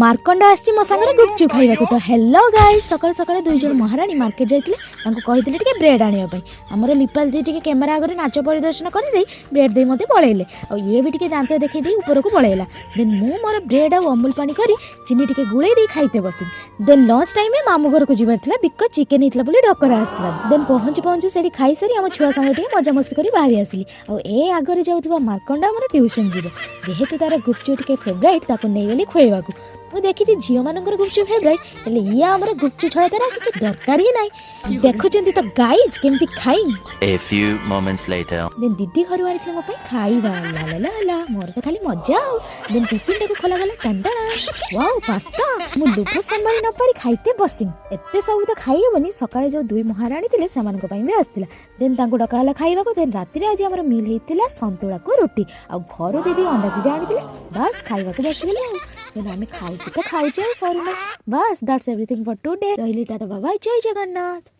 मार्कंडा आसी मो सांगे गुपचुप खाइबा तो हेलो गाइस सकाळ सकाळ दुई जण महाराणी मार्केट जाइतिले तांको कहितले टिके ब्रेड आनिया पई हमर लिपाल दी टिके कैमरा आगे नाच परिदर्शन कर दे ब्रेड दे मते पळेले आ ये भी टिके दांत देखै दे ऊपर को पळेला देन मु मोर ब्रेड आ अमूल पानी करी चीनी टिके गुळे दे खाइते बसिन देन लंच टाइम में मामू घर को जिबार थिला बिक चिकन हितला बोली डकरा आस्तिला देन पहुंची सेठी खाई सारी हम छुआ संगे टिके मजा मस्ती करी बाहरी आसिली आ ए आगरे जाउथबा मार्कंडा हमर ट्यूशन जीव जेहेतु तार गुपचुप टिके फेवरेट ताको नै गेली खोइबा को मु देखी झील मानकर गुपचुप फेवरेट या आमर गुपचुप छड़ा तार किसी दरकार ही नहीं देखुचंती तो गाइज केमती खाई A few moments later then दीदी घर आनी मो खाइबा ला ला ला ला मोर तो खाली मजा आउ देन टिफिन टाको खोला गला टंडा वाओ पास्ता मु लुभ संभाली न पारी खाइते बसिन एते सब तो खाइ हेबनी सकाळे जो दुई महाराणी थिले समान को पई भी आस्तिला देन तांको डकाला खाइबा को देन राति रे आज हमर मील हेतिला संतुला को रोटी आ घर दीदी अंडा सिझा आनी थिले बस खाइबा को बस गेले देन आमे खाउची तो खाउची सॉरी ना बस दैट्स एवरीथिंग फॉर टुडे रहिली टाटा बाय बाय जय जगन्नाथ।